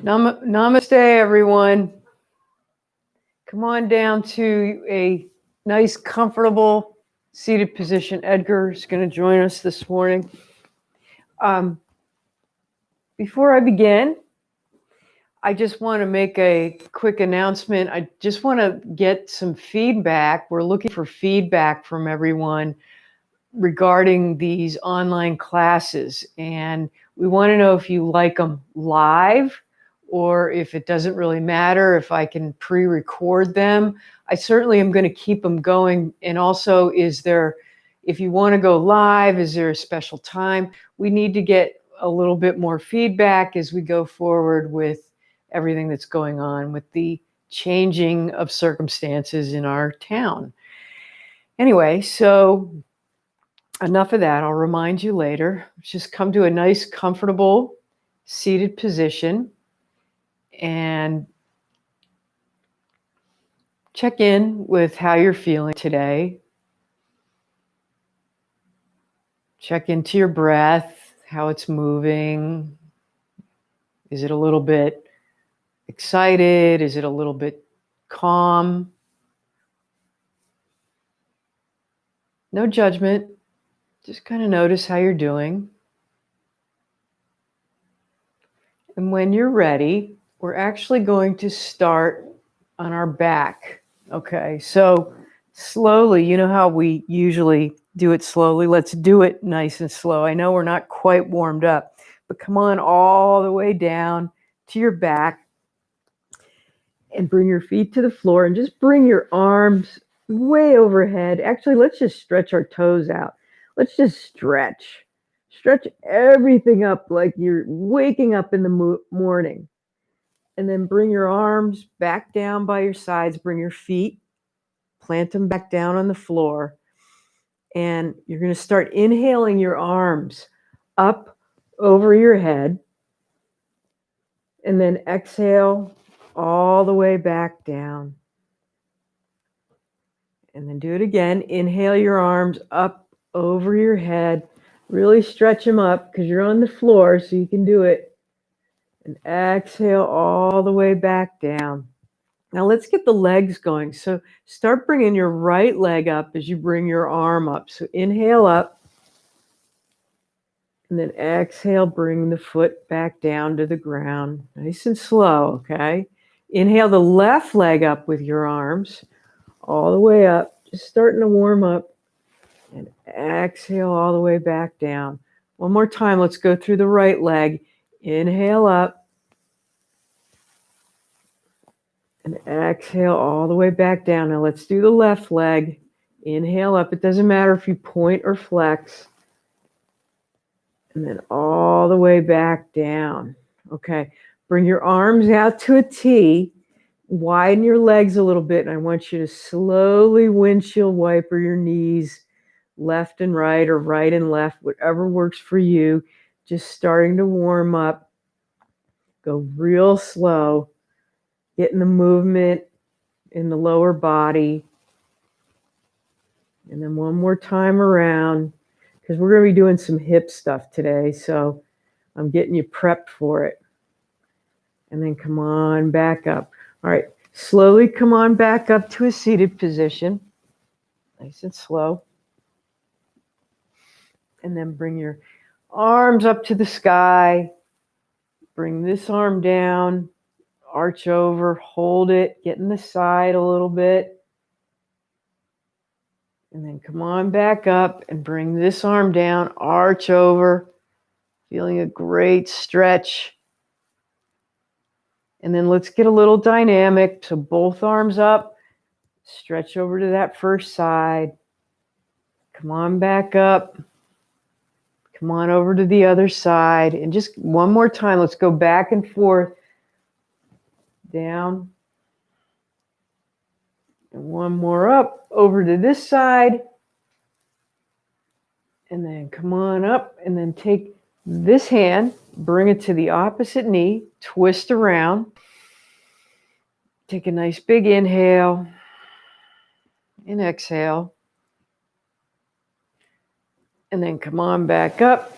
Namaste, everyone. Come on down to a nice, comfortable seated position. Edgar is going to join us this morning. Before I begin, I just want to make a quick announcement. I just want to get some feedback. We're looking for feedback from everyone regarding these online classes. And we want to know if you like them live or if it doesn't really matter, if I can pre-record them. I certainly am going to keep them going. And also, if you want to go live, is there a special time? We need to get a little bit more feedback as we go forward with everything that's going on with the changing of circumstances in our town. Anyway, so enough of that. I'll remind you later. Just come to a nice, comfortable, seated position and check in with how you're feeling today. Check into your breath, how it's moving. Is it a little bit excited? Is it a little bit calm? No judgment. Just kind of notice how you're doing. And when you're ready, we're actually going to start on our back. Okay, so slowly, you know how we usually do it slowly? Let's do it nice and slow. I know we're not quite warmed up, but come on all the way down to your back and bring your feet to the floor and just bring your arms way overhead. Actually, let's just stretch our toes out. Let's just stretch. Stretch everything up like you're waking up in the morning. And then bring your arms back down by your sides. Bring your feet, plant them back down on the floor. And you're going to start inhaling your arms up over your head. And then exhale all the way back down. And then do it again. Inhale your arms up over your head. Really stretch them up because you're on the floor, so you can do it. And exhale all the way back down. Now let's get the legs going. So start bringing your right leg up as you bring your arm up. So inhale up. And then exhale, bring the foot back down to the ground. Nice and slow, okay? Inhale the left leg up with your arms all the way up. Just starting to warm up. And exhale all the way back down. One more time. Let's go through the right leg. Inhale up. And exhale all the way back down. Now let's do the left leg. Inhale up. It doesn't matter if you point or flex. And then all the way back down. Okay. Bring your arms out to a T. Widen your legs a little bit. And I want you to slowly windshield wiper your knees left and right or right and left, whatever works for you. Just starting to warm up. Go real slow. Getting the movement in the lower body. And then one more time around, because we're going to be doing some hip stuff today. So I'm getting you prepped for it. And then come on back up. All right. Slowly come on back up to a seated position. Nice and slow. And then bring your arms up to the sky. Bring this arm down. Arch over. Hold it. Get in the side a little bit. And then come on back up and bring this arm down. Arch over. Feeling a great stretch. And then let's get a little dynamic. So both arms up. Stretch over to that first side. Come on back up. Come on over to the other side. And just one more time, let's go back and forth. Down. And one more up over to this side. And then come on up and then take this hand, bring it to the opposite knee, twist around. Take a nice big inhale and exhale. And then come on back up.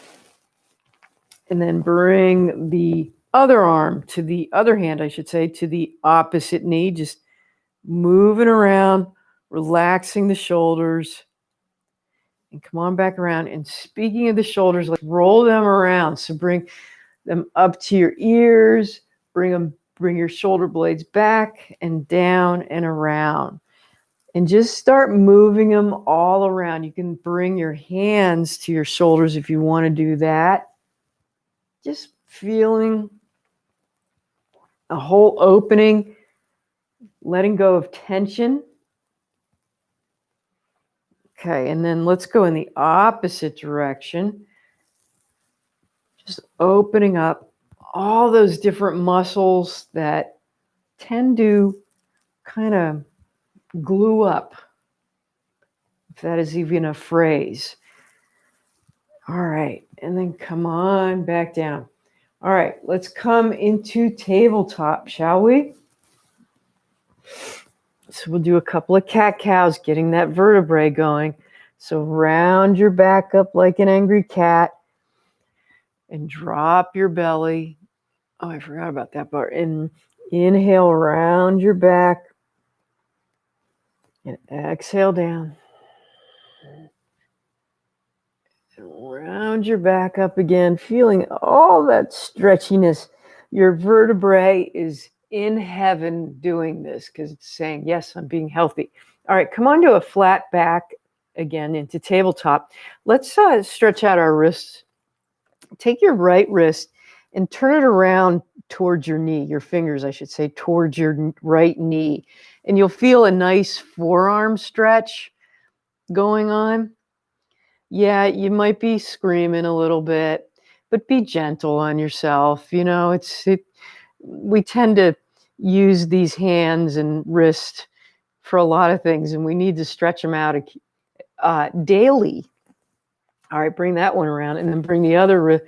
And then bring the other arm to the other hand, I should say, to the opposite knee. Just moving around, relaxing the shoulders. And come on back around. And speaking of the shoulders, let's roll them around. So bring them up to your ears. Bring your shoulder blades back and down and around. And just start moving them all around. You can bring your hands to your shoulders if you want to do that. Just feeling a whole opening, letting go of tension. Okay, and then let's go in the opposite direction. Just opening up all those different muscles that tend to kind of glue up, if that is even a phrase. All right, and then come on back down. All right, let's come into tabletop, shall we? So we'll do a couple of cat-cows, getting that vertebrae going. So round your back up like an angry cat and drop your belly. Oh, I forgot about that part. And inhale, round your back and exhale down. And round your back up again, feeling all that stretchiness. Your vertebrae is in heaven doing this because it's saying, yes, I'm being healthy. All right, come on to a flat back again into tabletop. Let's stretch out our wrists. Take your right wrist and turn it around towards your knee, your fingers, I should say, towards your right knee. And you'll feel a nice forearm stretch going on. Yeah, you might be screaming a little bit, but be gentle on yourself. You know, we tend to use these hands and wrists for a lot of things, and we need to stretch them out daily. All right, bring that one around, and then bring the other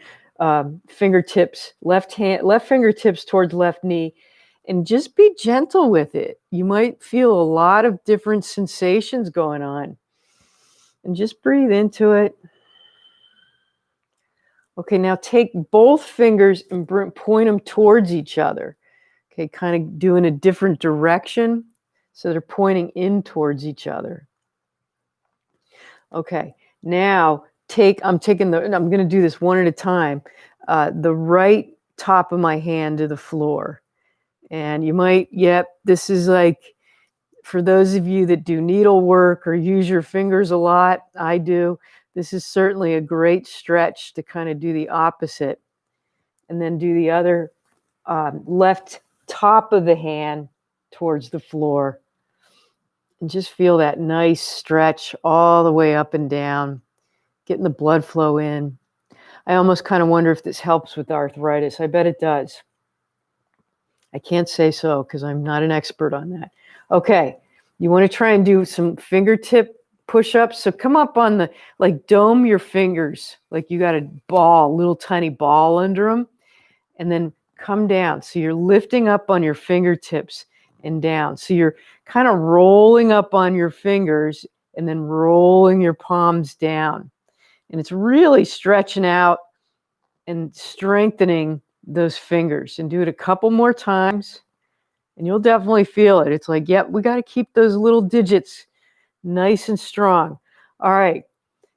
fingertips, left fingertips towards left knee, and just be gentle with it. You might feel a lot of different sensations going on, and just breathe into it. Okay, now take both fingers and point them towards each other. Okay, kind of doing a different direction, so they're pointing in towards each other. Okay, now I'm going to do this one at a time. The right top of my hand to the floor. And you might, this is like, for those of you that do needlework or use your fingers a lot, I do, this is certainly a great stretch to kind of do the opposite. And then do the other left top of the hand towards the floor. And just feel that nice stretch all the way up and down, getting the blood flow in. I almost kind of wonder if this helps with arthritis. I bet it does. I can't say so because I'm not an expert on that. Okay, you want to try and do some fingertip push-ups. So come up on dome your fingers, like you got a little tiny ball under them, and then come down. So you're lifting up on your fingertips and down. So you're kind of rolling up on your fingers and then rolling your palms down. And it's really stretching out and strengthening those fingers. And do it a couple more times and you'll definitely feel it. It's like, yep, we got to keep those little digits nice and strong. All right,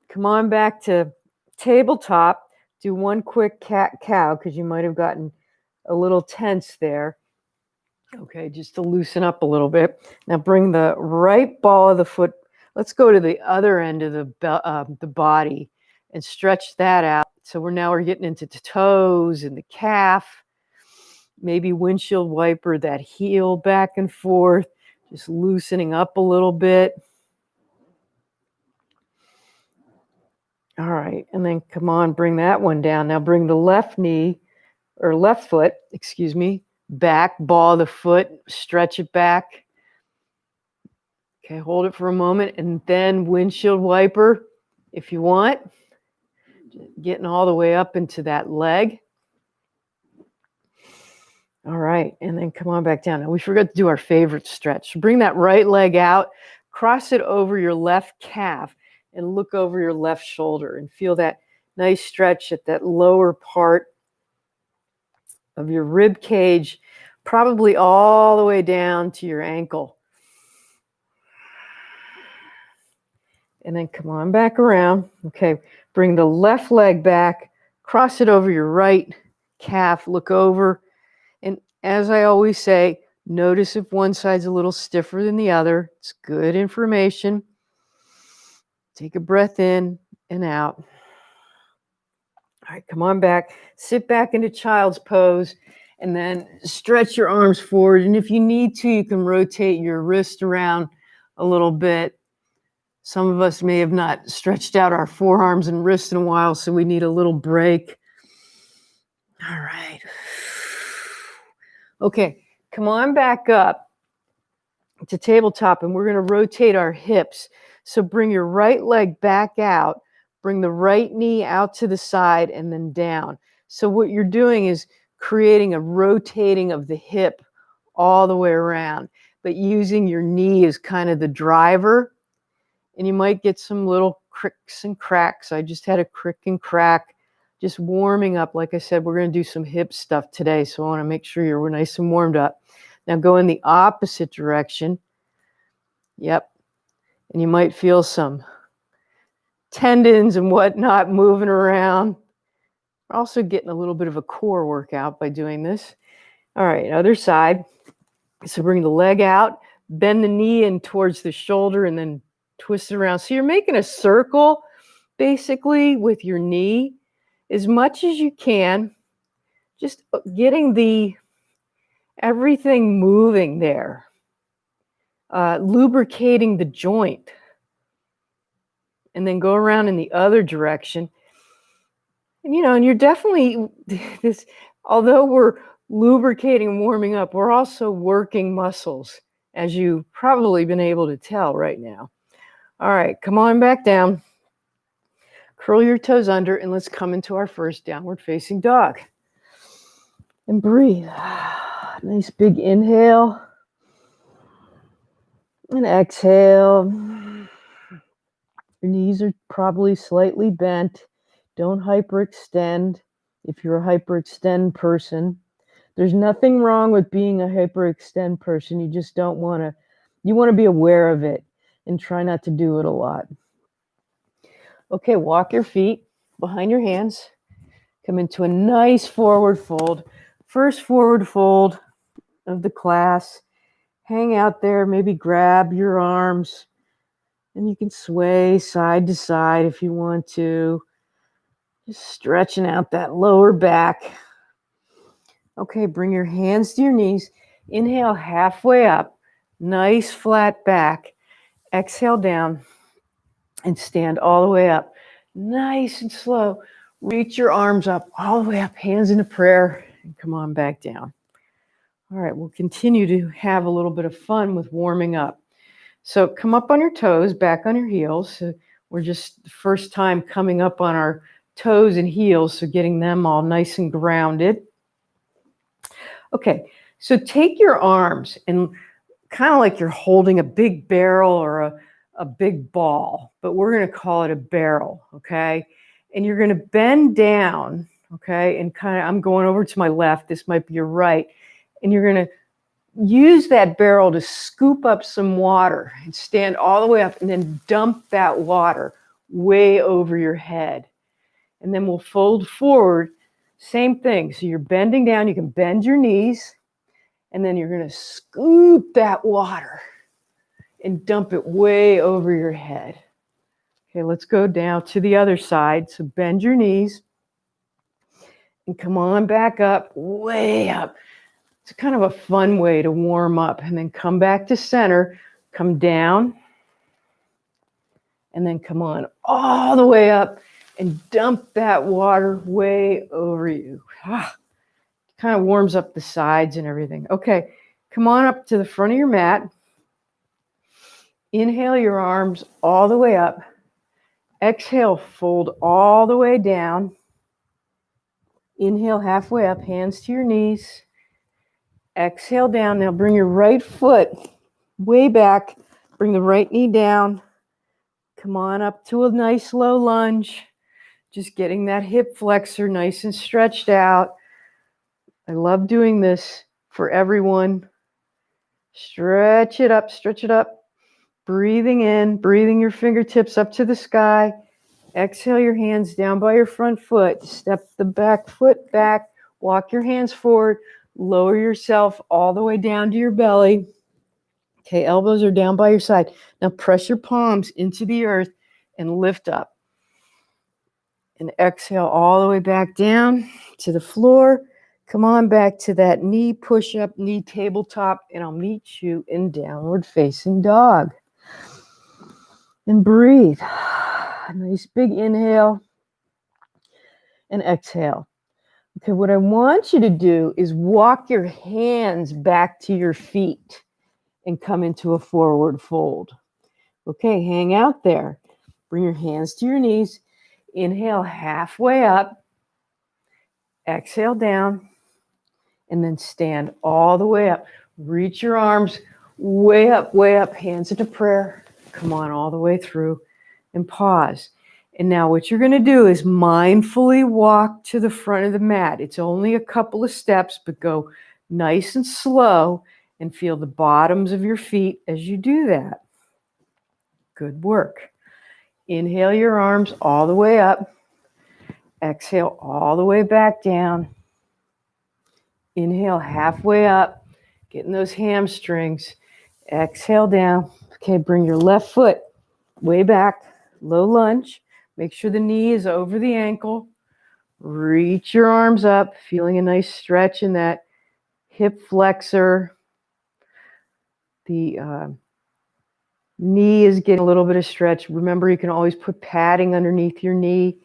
come on back to tabletop. Do one quick cat-cow because you might have gotten a little tense there. Okay, just to loosen up a little bit. Now bring the right ball of the foot. Let's go to the other end of the body and stretch that out. So we're getting into the toes and the calf. Maybe windshield wiper that heel back and forth, just loosening up a little bit. All right, and then come on, bring that one down. Now bring the left foot, back, ball of the foot, stretch it back. Okay, hold it for a moment, and then windshield wiper if you want. Getting all the way up into that leg. All right, and then come on back down. Now we forgot to do our favorite stretch. Bring that right leg out, cross it over your left calf, and look over your left shoulder and feel that nice stretch at that lower part of your rib cage, probably all the way down to your ankle. And then come on back around. Okay, bring the left leg back, cross it over your right calf, look over. And as I always say, notice if one side's a little stiffer than the other. It's good information. Take a breath in and out. All right, come on back. Sit back into child's pose and then stretch your arms forward. And if you need to, you can rotate your wrist around a little bit. Some of us may have not stretched out our forearms and wrists in a while, so we need a little break. All right. Okay, come on back up to tabletop, and we're going to rotate our hips. So bring your right leg back out, bring the right knee out to the side, and then down. So what you're doing is creating a rotating of the hip all the way around, but using your knee as kind of the driver. And you might get some little cricks and cracks. I just had a crick and crack, just warming up. Like I said, we're going to do some hip stuff today, so I want to make sure you're nice and warmed up. Now go in the opposite direction. Yep. And you might feel some tendons and whatnot moving around. We're also getting a little bit of a core workout by doing this. All right, other side. So bring the leg out, bend the knee in towards the shoulder, and then twist it around. So you're making a circle basically with your knee as much as you can, just getting everything moving there, lubricating the joint. And then go around in the other direction. And, and you're definitely although we're lubricating and warming up, we're also working muscles, as you've probably been able to tell right now. All right, come on back down. Curl your toes under, and let's come into our first downward facing dog. And breathe. Nice big inhale. And exhale. Your knees are probably slightly bent. Don't hyperextend if you're a hyperextend person. There's nothing wrong with being a hyperextend person. You just don't want to, you want to be aware of it and try not to do it a lot. Okay, walk your feet behind your hands. Come into a nice forward fold. First forward fold of the class. Hang out there, maybe grab your arms. And you can sway side to side if you want to. Just stretching out that lower back. Okay, bring your hands to your knees. Inhale halfway up. Nice flat back. Exhale down and stand all the way up. Nice and slow. Reach your arms up all the way up. Hands into prayer. And come on back down. All right, we'll continue to have a little bit of fun with warming up. So come up on your toes, back on your heels. So we're just the first time coming up on our toes and heels, so getting them all nice and grounded. Okay, so take your arms and kind of like you're holding a big barrel or a big ball, but we're going to call it a barrel, okay? And you're going to bend down, okay? And kind of, I'm going over to my left. This might be your right. And you're going to use that barrel to scoop up some water and stand all the way up and then dump that water way over your head. And then we'll fold forward, same thing. So you're bending down, you can bend your knees, and then you're going to scoop that water and dump it way over your head. Okay, let's go down to the other side. So bend your knees and come on back up, way up. It's kind of a fun way to warm up. And then come back to center, come down, and then come on all the way up and dump that water way over you. Kind of warms up the sides and everything. Okay, come on up to the front of your mat. Inhale your arms all the way up. Exhale, fold all the way down. Inhale halfway up, hands to your knees. Exhale down. Now bring your right foot way back. Bring the right knee down. Come on up to a nice low lunge. Just getting that hip flexor nice and stretched out. I love doing this for everyone. Stretch it up, stretch it up. Breathing in, breathing your fingertips up to the sky. Exhale your hands down by your front foot. Step the back foot back. Walk your hands forward. Lower yourself all the way down to your belly. Okay, elbows are down by your side. Now press your palms into the earth and lift up. And exhale all the way back down to the floor. Come on back to that knee push-up, knee tabletop, and I'll meet you in downward facing dog. And breathe. A nice big inhale and exhale. Okay, what I want you to do is walk your hands back to your feet and come into a forward fold. Okay, hang out there. Bring your hands to your knees. Inhale halfway up. Exhale down. And then stand all the way up. Reach your arms way up, hands into prayer. Come on all the way through and pause. And now what you're going to do is mindfully walk to the front of the mat. It's only a couple of steps, but go nice and slow and feel the bottoms of your feet as you do that. Good work. Inhale your arms all the way up. Exhale all the way back down. Inhale halfway up, getting those hamstrings. Exhale down. Okay, bring your left foot way back, low lunge. Make sure the knee is over the ankle. Reach your arms up, feeling a nice stretch in that hip flexor. The knee is getting a little bit of stretch. Remember, you can always put padding underneath your knee.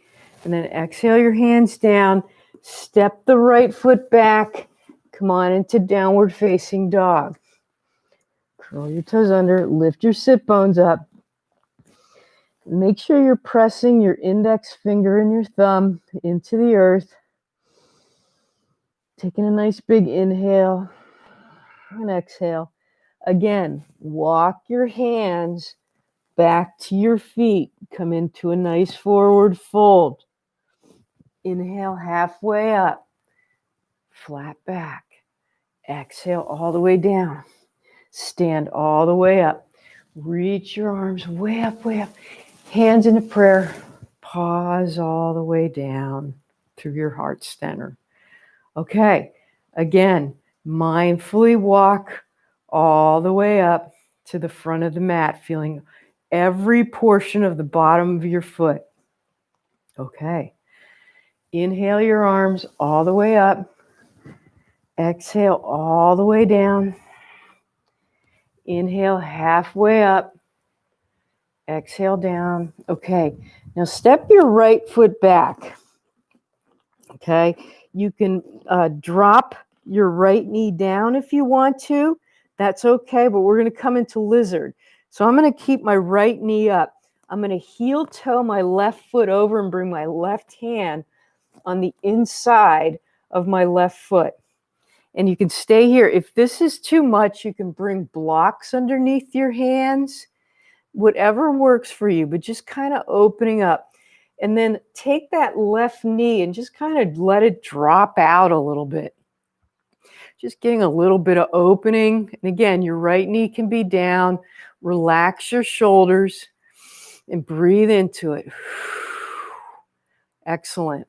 And then exhale your hands down. Step the right foot back. Come on into downward facing dog. Curl your toes under. Lift your sit bones up. Make sure you're pressing your index finger and your thumb into the earth. Taking a nice big inhale and exhale. Again, walk your hands back to your feet. Come into a nice forward fold. Inhale halfway up. Flat back. Exhale all the way down. Stand all the way up. Reach your arms way up, way up. Hands into prayer. Pause all the way down through your heart center. Okay, again, mindfully walk all the way up to the front of the mat, feeling every portion of the bottom of your foot. Okay, inhale your arms all the way up. Exhale all the way down. Inhale halfway up. Exhale down. Okay, now step your right foot back. Okay, you can drop your right knee down if you want to. That's okay, but we're going to come into lizard. So I'm going to keep my right knee up. I'm going to heel toe my left foot over and bring my left hand on the inside of my left foot. And you can stay here. If this is too much, you can bring blocks underneath your hands. Whatever works for you, but just kind of opening up. And then take that left knee and just kind of let it drop out a little bit. Just getting a little bit of opening. And again, your right knee can be down. Relax your shoulders and breathe into it. Excellent.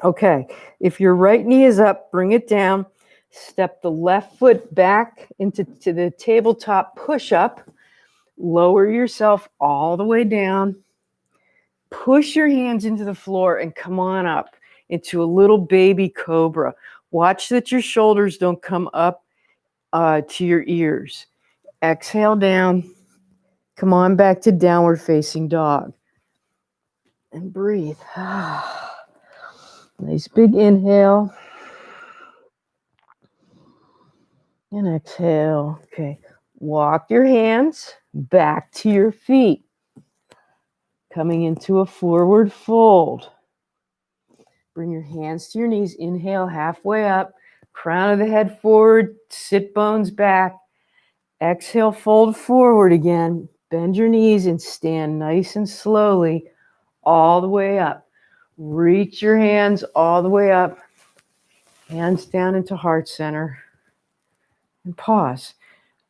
Okay, if your right knee is up, bring it down. Step the left foot back into the tabletop push-up. Lower yourself all the way down. Push your hands into the floor and come on up into a little baby cobra. Watch that your shoulders don't come up to your ears. Exhale down. Come on back to downward facing dog. And breathe. Nice big inhale. And exhale. Okay. Walk your hands back to your feet. Coming into a forward fold. Bring your hands to your knees. Inhale halfway up. Crown of the head forward. Sit bones back. Exhale, fold forward again. Bend your knees and stand nice and slowly all the way up. Reach your hands all the way up. Hands down into heart center. And pause.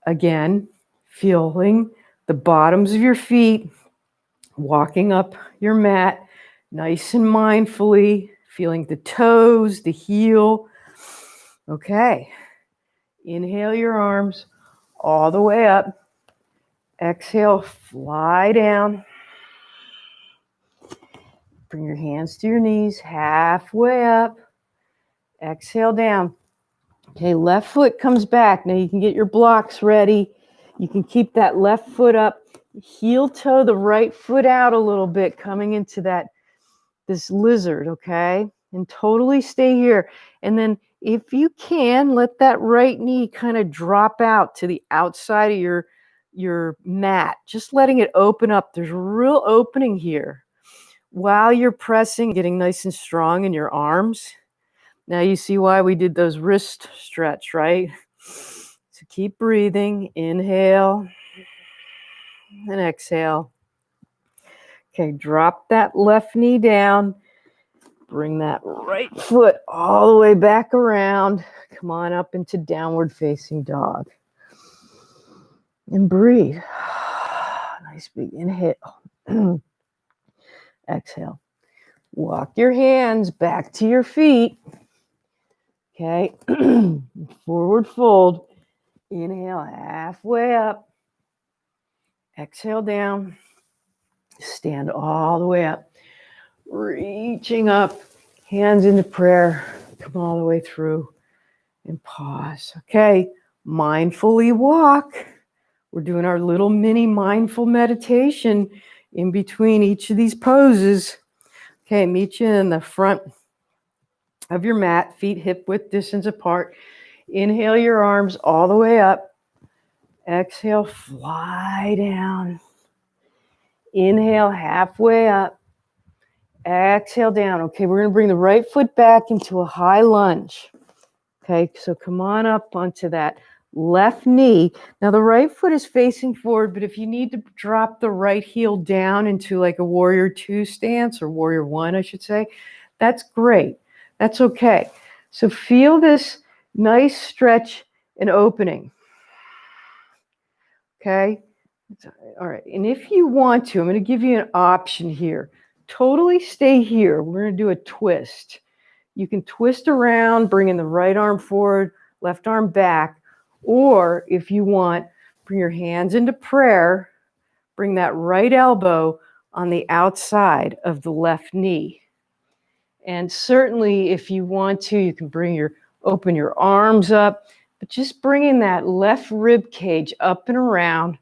Again, feeling the bottoms of your feet, walking up your mat, nice and mindfully, feeling the toes, the heel. Okay. Inhale your arms all the way up. Exhale, fly down. Bring your hands to your knees, halfway up. Exhale down. Okay, left foot comes back. Now you can get your blocks ready. You can keep that left foot up. Heel toe the right foot out a little bit, coming into this lizard, okay? And totally stay here. And then if you can, let that right knee kind of drop out to the outside of your mat. Just letting it open up. There's a real opening here. While you're pressing, getting nice and strong in your arms. Now you see why we did those wrist stretch, right? So keep breathing. Inhale and exhale. Okay, drop that left knee down. Bring that right foot all the way back around. Come on up into downward facing dog. And breathe. Nice big inhale. Exhale. Walk your hands back to your feet. Okay. Forward fold. Inhale halfway up. Exhale down. Stand all the way up. Reaching up. Hands into prayer. Come all the way through. And pause. Okay. Mindfully walk. We're doing our little mini mindful meditation in between each of these poses. Okay, meet you in the front of your mat, feet hip width distance apart. Inhale your arms all the way up. Exhale, fly down. Inhale, halfway up. Exhale down. Okay, we're going to bring the right foot back into a high lunge. Okay, so come on up onto that left knee. Now the right foot is facing forward, but if you need to drop the right heel down into like a warrior 2 stance, or warrior 1, I should say, that's great. That's okay. So feel this nice stretch and opening. Okay? All right. And if you want to, I'm going to give you an option here. Totally stay here. We're going to do a twist. You can twist around, bringing the right arm forward, left arm back. Or if you want, bring your hands into prayer, bring that right elbow on the outside of the left knee. And certainly if you want to, you can open your arms up, but just bringing that left rib cage up and around,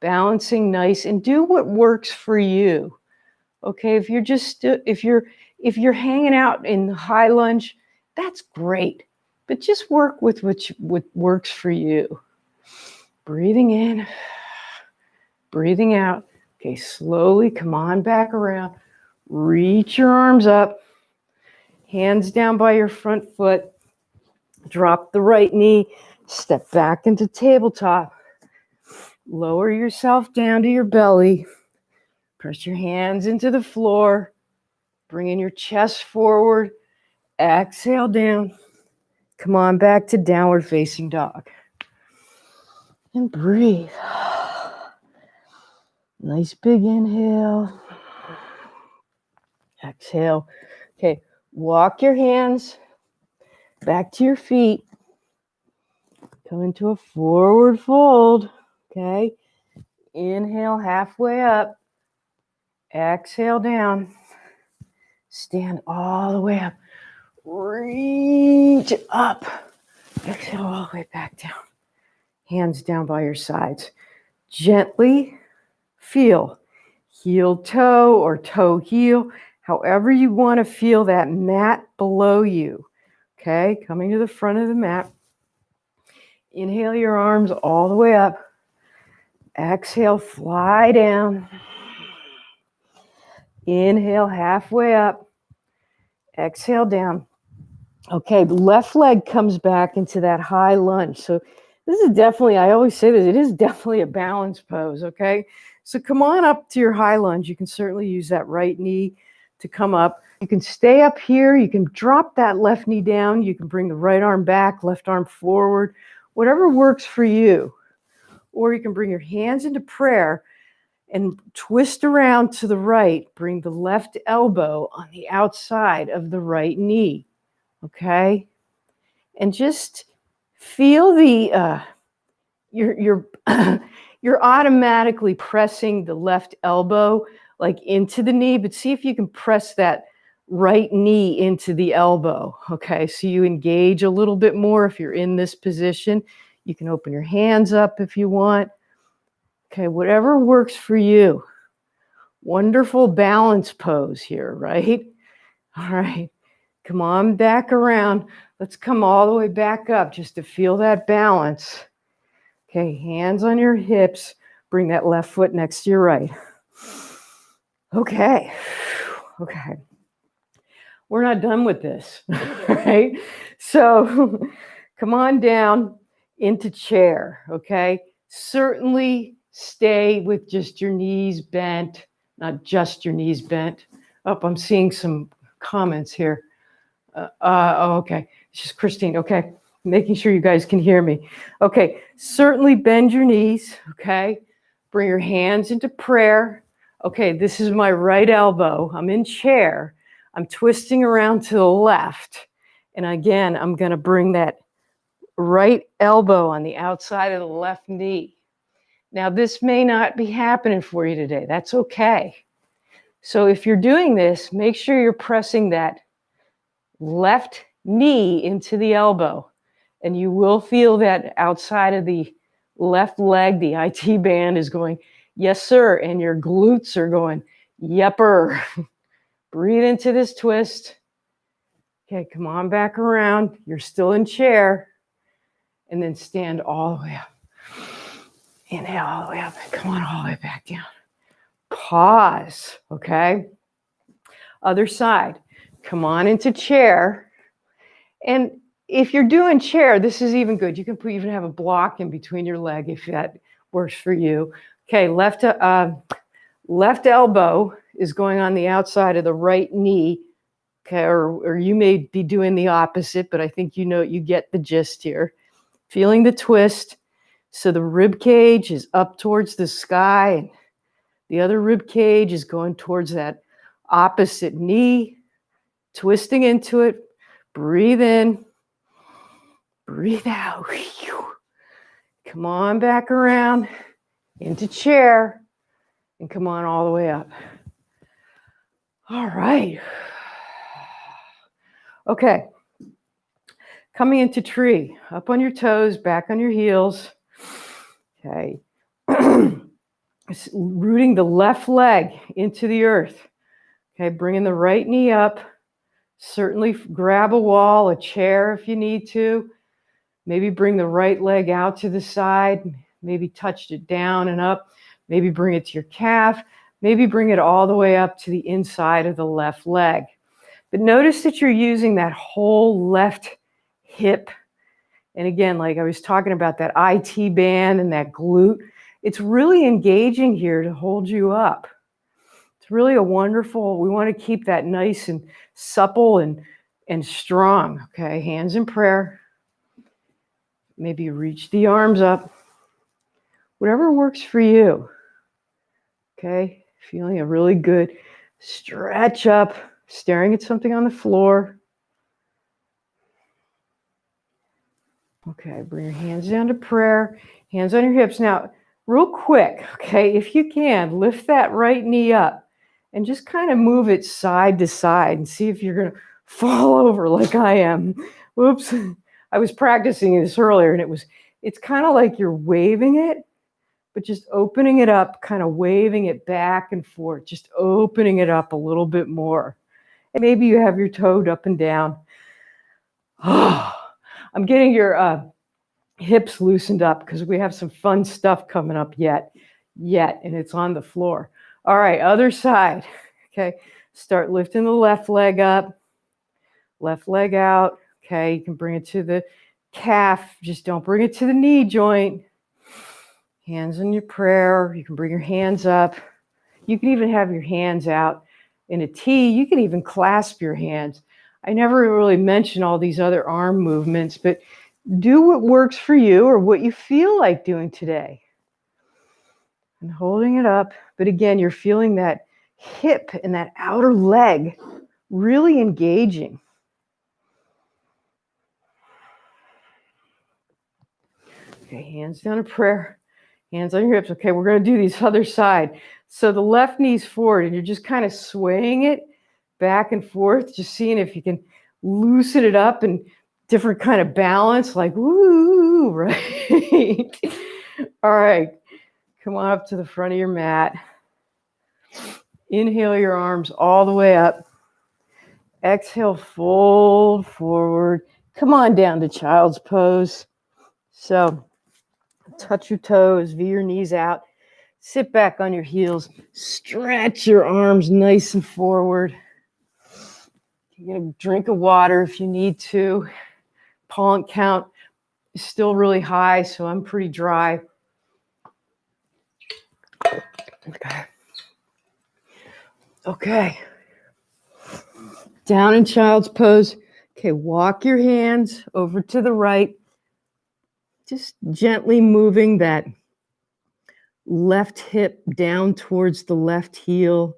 balancing nice, and do what works for you. Okay, if you're hanging out in the high lunge, that's great. But just work with what works for you. Breathing in, breathing out. Okay, slowly come on back around. Reach your arms up. Hands down by your front foot. Drop the right knee. Step back into tabletop. Lower yourself down to your belly. Press your hands into the floor. Bringing your chest forward. Exhale down. Come on back to downward facing dog. And breathe. Nice big inhale. Exhale. Okay, walk your hands back to your feet. Come into a forward fold. Okay. Inhale halfway up. Exhale down. Stand all the way up. Reach up. Exhale all the way back down. Hands down by your sides. Gently feel heel toe or toe heel, however you want to feel that mat below you. Okay, coming to the front of the mat. Inhale your arms all the way up. Exhale, fly down. Inhale halfway up. Exhale down. Okay, the left leg comes back into that high lunge. So this is definitely, I always say this, it is definitely a balance pose, okay? So come on up to your high lunge. You can certainly use that right knee to come up. You can stay up here. You can drop that left knee down. You can bring the right arm back, left arm forward, whatever works for you. Or you can bring your hands into prayer and twist around to the right. Bring the left elbow on the outside of the right knee. Okay? And just feel the you're you're automatically pressing the left elbow like into the knee, but see if you can press that right knee into the elbow. Okay, so you engage a little bit more if you're in this position. You can open your hands up if you want. Okay, whatever works for you. Wonderful balance pose here, right? All right, come on back around. Let's come all the way back up just to feel that balance. Okay, hands on your hips. Bring that left foot next to your right. Okay. Okay. We're not done with this, right? So come on down into chair, okay? Certainly stay with just your knees bent, not just your knees bent. Oh, I'm seeing some comments here. Okay. It's just Christine. Okay. Making sure you guys can hear me. Okay. Certainly bend your knees. Okay. Bring your hands into prayer. Okay. This is my right elbow. I'm in chair. I'm twisting around to the left. And again, I'm going to bring that right elbow on the outside of the left knee. Now, this may not be happening for you today. That's okay. So if you're doing this, make sure you're pressing that left knee into the elbow, and you will feel that outside of the left leg, the IT band is going, yes, sir, and your glutes are going, yepper. Breathe into this twist. Okay, come on back around. You're still in chair, and then stand all the way up. Inhale all the way up, and come on all the way back down. Pause, okay? Other side. Come on into chair. And if you're doing chair, this is even good. You can even have a block in between your leg if that works for you. Okay, left elbow is going on the outside of the right knee. Okay, or you may be doing the opposite, but I think you get the gist here. Feeling the twist. So the rib cage is up towards the sky, and the other rib cage is going towards that opposite knee. Twisting into it. Breathe in. Breathe out. Come on back around into chair. And come on all the way up. All right. Okay. Coming into tree. Up on your toes, back on your heels. Okay. Rooting the left leg into the earth. Okay, bringing the right knee up. Certainly grab a wall, a chair if you need to. Maybe bring the right leg out to the side. Maybe touch it down and up. Maybe bring it to your calf. Maybe bring it all the way up to the inside of the left leg. But notice that you're using that whole left hip. And again, like I was talking about that IT band and that glute, it's really engaging here to hold you up. It's really a wonderful, we want to keep that nice and supple and strong. Okay, hands in prayer. Maybe reach the arms up. Whatever works for you. Okay, feeling a really good stretch up, staring at something on the floor. Okay, bring your hands down to prayer, hands on your hips. Now, real quick, okay, if you can, lift that right knee up and just kind of move it side to side and see if you're going to fall over like I am. Whoops. I was practicing this earlier, and it's kind of like you're waving it, but just opening it up, kind of waving it back and forth, just opening it up a little bit more. And maybe you have your toe up and down. Oh, I'm getting your hips loosened up because we have some fun stuff coming up yet, and it's on the floor. All right, other side. Okay, start lifting the left leg up, left leg out. Okay, you can bring it to the calf. Just don't bring it to the knee joint. Hands in your prayer. You can bring your hands up. You can even have your hands out in a T. You can even clasp your hands. I never really mention all these other arm movements, but do what works for you or what you feel like doing today. And holding it up. But again, you're feeling that hip and that outer leg really engaging. Okay, hands down in prayer. Hands on your hips. Okay, we're going to do these other side. So the left knee's forward, and you're just kind of swaying it back and forth, just seeing if you can loosen it up and different kind of balance, like woo, right? All right, come on up to the front of your mat. Inhale your arms all the way up. Exhale, fold forward. Come on down to child's pose. So touch your toes, V your knees out. Sit back on your heels. Stretch your arms nice and forward. You get a drink of water if you need to. Pollen count is still really high, so I'm pretty dry. Okay. Down in child's pose. Okay, walk your hands over to the right. Just gently moving that left hip down towards the left heel.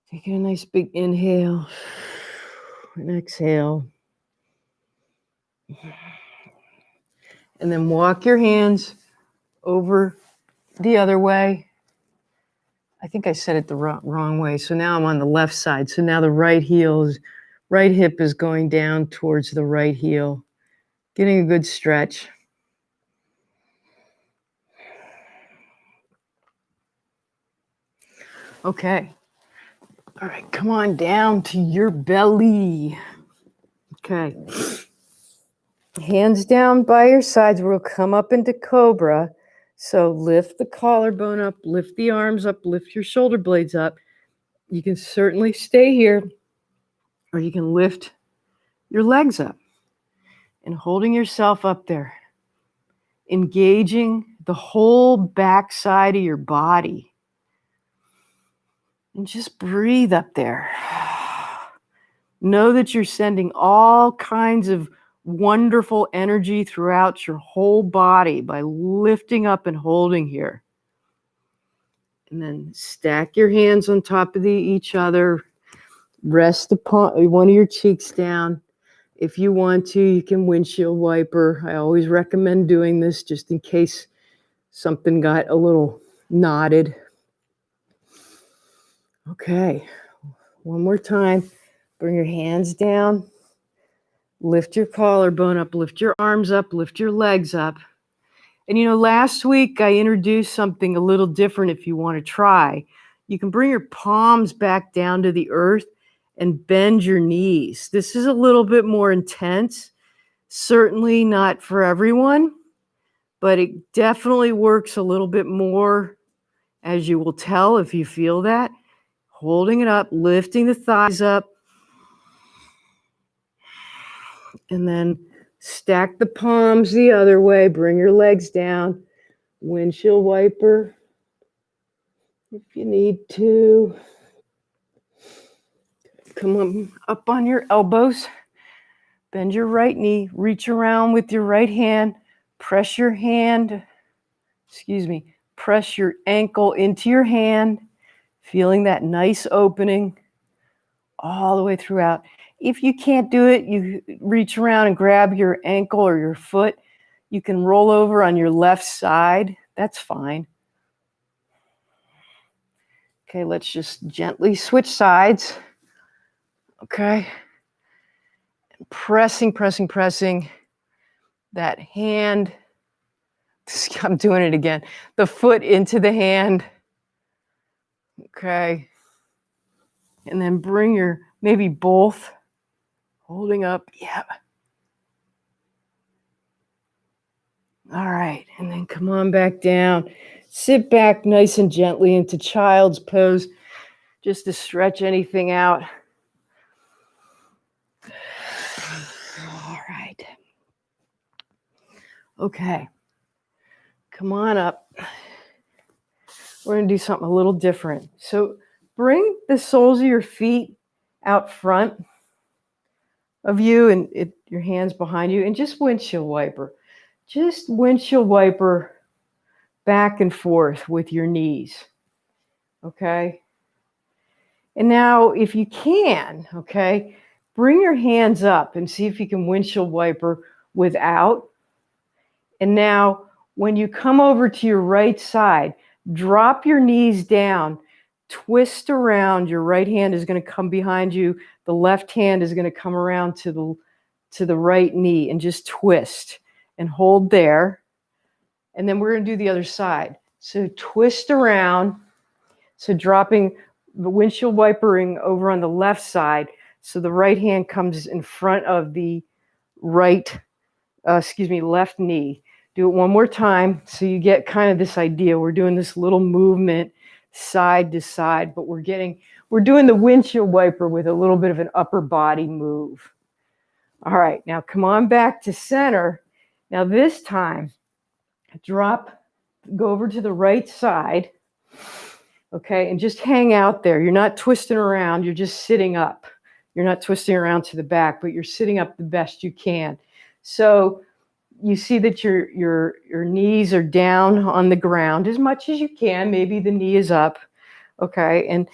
Taking a nice big inhale and exhale. And then walk your hands over the other way. I think I said it the wrong way. So now I'm on the left side. So now the right hip is going down towards the right heel. Getting a good stretch. Okay. All right, come on down to your belly. Okay. Hands down by your sides. We'll come up into cobra. So lift the collarbone up, lift the arms up, lift your shoulder blades up. You can certainly stay here, or you can lift your legs up. And holding yourself up there, engaging the whole back side of your body. And just breathe up there. Know that you're sending all kinds of wonderful energy throughout your whole body by lifting up and holding here. And then stack your hands on top of each other. Rest one of your cheeks down. If you want to, you can windshield wiper. I always recommend doing this just in case something got a little knotted. Okay, one more time. Bring your hands down. Lift your collarbone up. Lift your arms up. Lift your legs up. And last week I introduced something a little different if you want to try. You can bring your palms back down to the earth and bend your knees. This is a little bit more intense. Certainly not for everyone, but it definitely works a little bit more, as you will tell if you feel that. Holding it up, lifting the thighs up, and then stack the palms the other way. Bring your legs down. Windshield wiper if you need to. Come up on your elbows. Bend your right knee. Reach around with your right hand. Press your ankle into your hand. Feeling that nice opening all the way throughout. If you can't do it, you reach around and grab your ankle or your foot. You can roll over on your left side. That's fine. Okay, let's just gently switch sides. Okay. Pressing that hand. I'm doing it again. The foot into the hand. Okay. And then bring maybe both holding up. Yeah. All right. And then come on back down. Sit back nice and gently into child's pose, just to stretch anything out. All right. Okay. come on up. We're going to do something a little different. So bring the soles of your feet out front of you and your hands behind you, and just windshield wiper. Just windshield wiper back and forth with your knees. Okay? And now, if you can, okay, bring your hands up and see if you can windshield wiper without. And now, when you come over to your right side, drop your knees down, twist around. Your right hand is going to come behind you. The left hand is going to come around to the right knee, and just twist and hold there. And then we're going to do the other side. So twist around. So dropping the windshield wipering over on the left side. So the right hand comes in front of the left knee. Do it one more time so you get kind of this idea. We're doing this little movement side to side, but we're doing the windshield wiper with a little bit of an upper body move. All right, now come on back to center. Now this time, go over to the right side, okay, and just hang out there. You're not twisting around, you're just sitting up. You're not twisting around to the back, but you're sitting up the best you can. So you see that your knees are down on the ground as much as you can. Maybe the knee is up, okay, and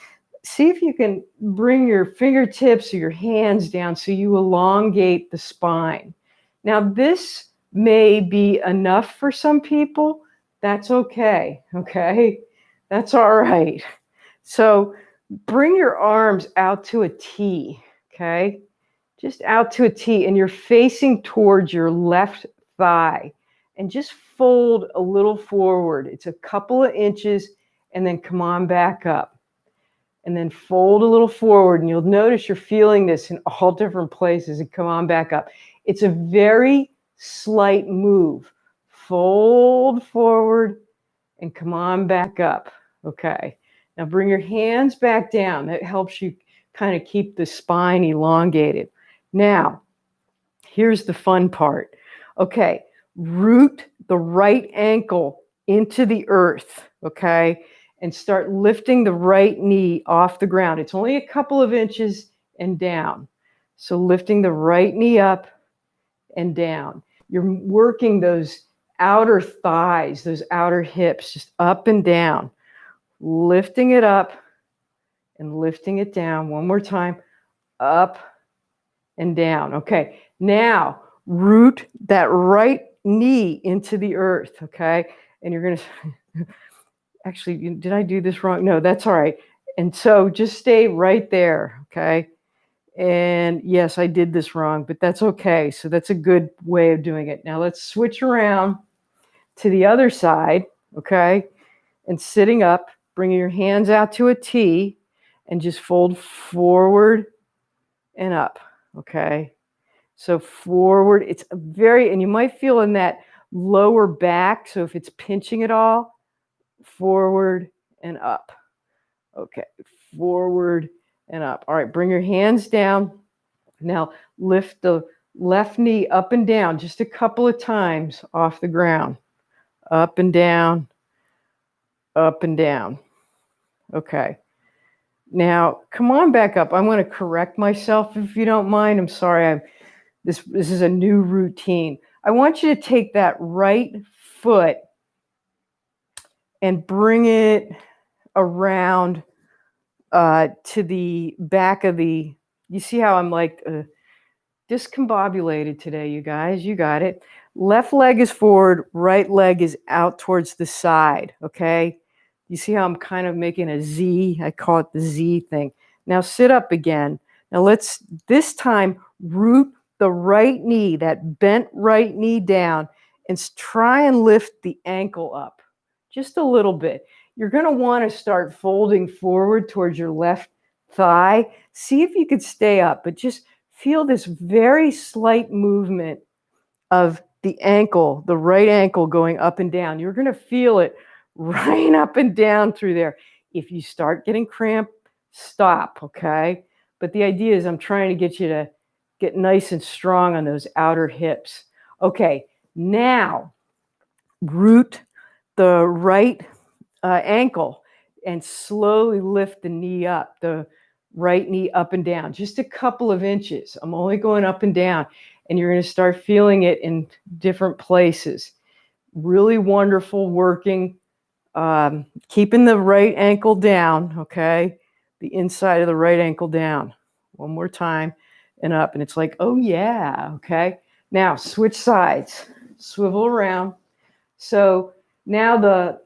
see if you can bring your fingertips or your hands down so you elongate the spine. Now, this may be enough for some people. That's okay, okay? That's all right. So bring your arms out to a T, okay? Just out to a T, and you're facing towards your left thigh. And just fold a little forward. It's a couple of inches, and then come on back up. And then fold a little forward, and you'll notice you're feeling this in all different places, and come on back up. It's a very slight move. Fold forward and come on back up. Okay. Now bring your hands back down. That helps you kind of keep the spine elongated. Now, here's the fun part. Okay. Root the right ankle into the earth. Okay. And start lifting the right knee off the ground. It's only a couple of inches and down. So lifting the right knee up and down. You're working those outer thighs, those outer hips, just up and down. Lifting it up and lifting it down. One more time. Up and down. Okay. Now, root that right knee into the earth. Okay. And you're going to... Actually, did I do this wrong? No, that's all right. And so just stay right there, okay? And yes, I did this wrong, but that's okay. So that's a good way of doing it. Now let's switch around to the other side, okay? And sitting up, bringing your hands out to a T, and just fold forward and up, okay? So forward, and you might feel in that lower back, so if it's pinching at all, forward and up. Okay, forward and up. All right, bring your hands down. Now lift the left knee up and down just a couple of times off the ground. Up and down, up and down. Okay. Now come on back up. I want to correct myself if you don't mind. I'm sorry. This is a new routine. I want you to take that right foot and bring it around to the back of the, you see how I'm like discombobulated today, you guys, you got it. Left leg is forward, right leg is out towards the side, okay? You see how I'm kind of making a Z? I call it the Z thing. Now sit up again. Now let's, this time, root the right knee, that bent right knee down, and try and lift the ankle up. Just a little bit. You're going to want to start folding forward towards your left thigh. See if you could stay up, but just feel this very slight movement of the ankle, the right ankle going up and down. You're going to feel it right up and down through there. If you start getting cramp, stop, okay? But the idea is I'm trying to get you to get nice and strong on those outer hips. Okay, now root the right ankle and slowly lift the knee up, the right knee up and down, just a couple of inches. I'm only going up and down, and you're going to start feeling it in different places. Really wonderful working, keeping the right ankle down, okay? The inside of the right ankle down. One more time and up, and it's like, oh yeah, okay? Now switch sides, swivel around. So now the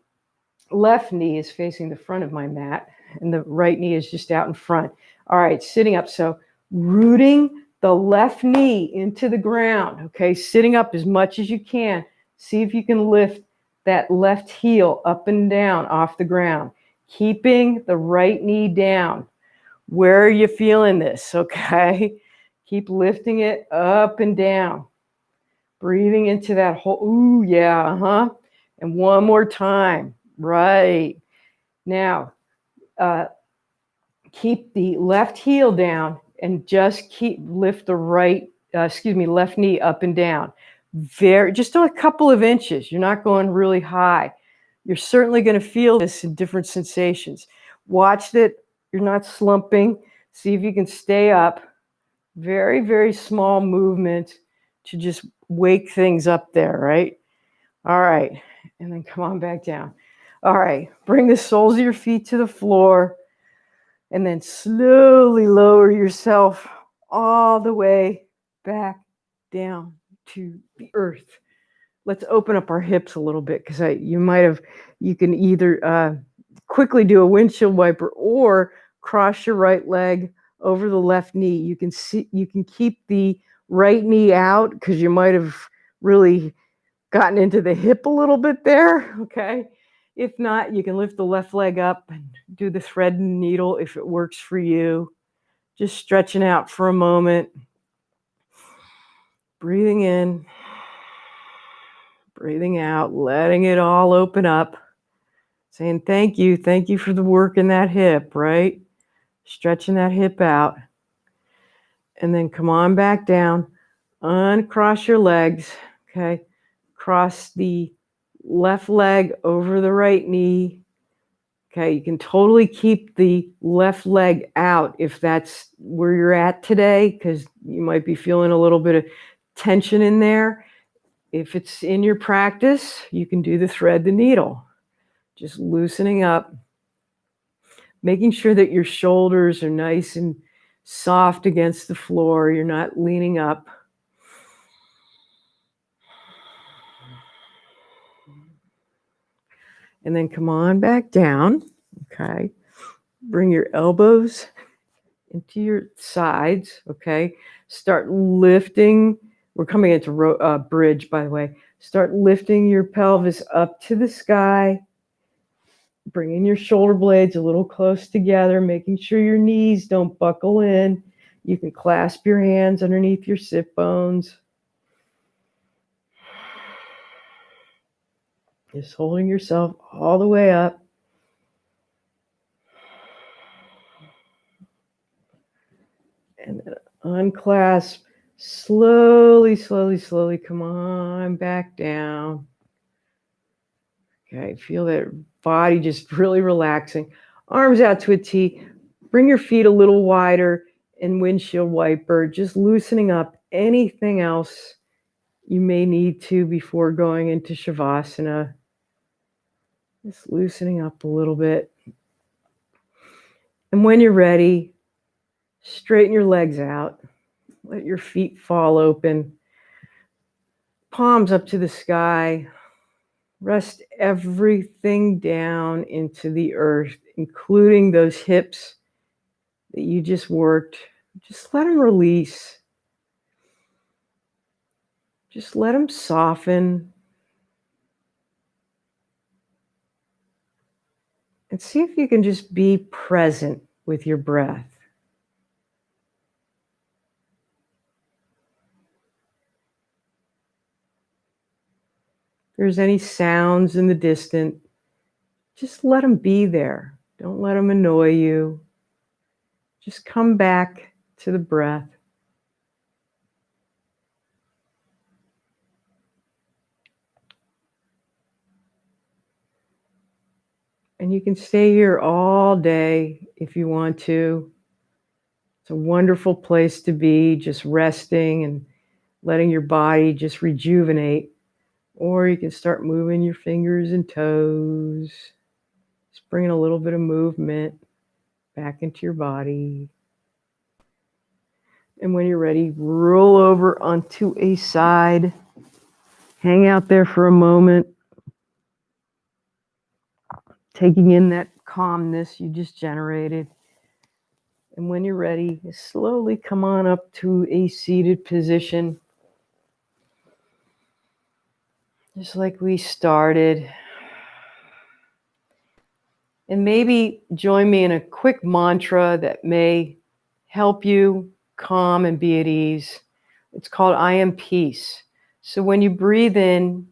left knee is facing the front of my mat, and the right knee is just out in front. All right, sitting up. So rooting the left knee into the ground, okay? Sitting up as much as you can. See if you can lift that left heel up and down off the ground, keeping the right knee down. Where are you feeling this, okay? Keep lifting it up and down. Breathing into that whole, ooh, yeah, uh-huh. And one more time. Right. Now, keep the left heel down and just lift the left knee up and down. Just a couple of inches. You're not going really high. You're certainly going to feel this in different sensations. Watch that you're not slumping. See if you can stay up. Very, very small movement to just wake things up there, right? All right. And then come on back down. All right. Bring the soles of your feet to the floor. And then slowly lower yourself all the way back down to the earth. Let's open up our hips a little bit, because you can either quickly do a windshield wiper or cross your right leg over the left knee. You can keep the right knee out because you might have really gotten into the hip a little bit there, okay? If not, you can lift the left leg up and do the thread and needle if it works for you. Just stretching out for a moment. Breathing in, breathing out, letting it all open up. Saying thank you for the work in that hip, right? Stretching that hip out. And then come on back down. Uncross your legs, okay? Cross the left leg over the right knee. Okay, you can totally keep the left leg out if that's where you're at today, because you might be feeling a little bit of tension in there. If it's in your practice, you can do the thread the needle. Just loosening up, making sure that your shoulders are nice and soft against the floor. You're not leaning up. And then come on back down, okay? Bring your elbows into your sides, okay? Start lifting. We're coming into bridge, by the way. Start lifting your pelvis up to the sky. Bringing your shoulder blades a little close together, making sure your knees don't buckle in. You can clasp your hands underneath your sit bones. Just holding yourself all the way up. And then unclasp. Slowly, slowly, slowly come on back down. Okay, feel that body just really relaxing. Arms out to a T. Bring your feet a little wider and windshield wiper, just loosening up anything else you may need to before going into Shavasana. Just loosening up a little bit. And when you're ready, straighten your legs out. Let your feet fall open. Palms up to the sky. Rest everything down into the earth, including those hips that you just worked. Just let them release. Just let them soften. And see if you can just be present with your breath. If there's any sounds in the distance, just let them be there. Don't let them annoy you. Just come back to the breath. And you can stay here all day if you want to. It's a wonderful place to be, just resting and letting your body just rejuvenate. Or you can start moving your fingers and toes, just bringing a little bit of movement back into your body. And when you're ready, roll over onto a side. Hang out there for a moment, taking in that calmness you just generated. And when you're ready, slowly come on up to a seated position, just like we started. And maybe join me in a quick mantra that may help you calm and be at ease. It's called I am peace. So when you breathe in,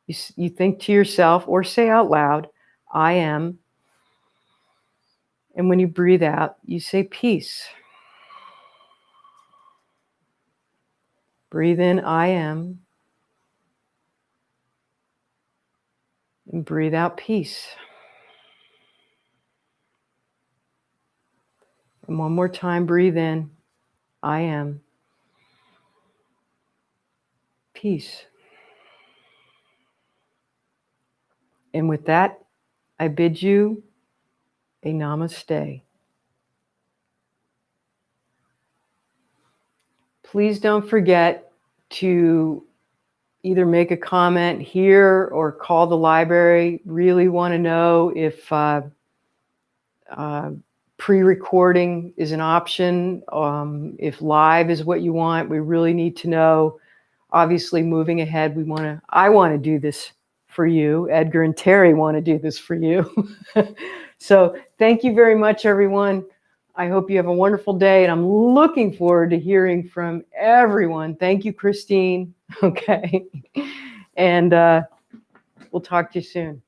you think to yourself or say out loud, I am. And when you breathe out, you say peace. Breathe in, I am. And breathe out, peace. And one more time, breathe in, I am. Peace. And with that, I bid you a namaste. Please don't forget to either make a comment here or call the library. Really want to know if pre-recording is an option, if live is what you want. We really need to know. Obviously, moving ahead, I want to do this for you. Edgar and Terry want to do this for you. So thank you very much, everyone. I hope you have a wonderful day, and I'm looking forward to hearing from everyone. Thank you, Christine. Okay. And we'll talk to you soon.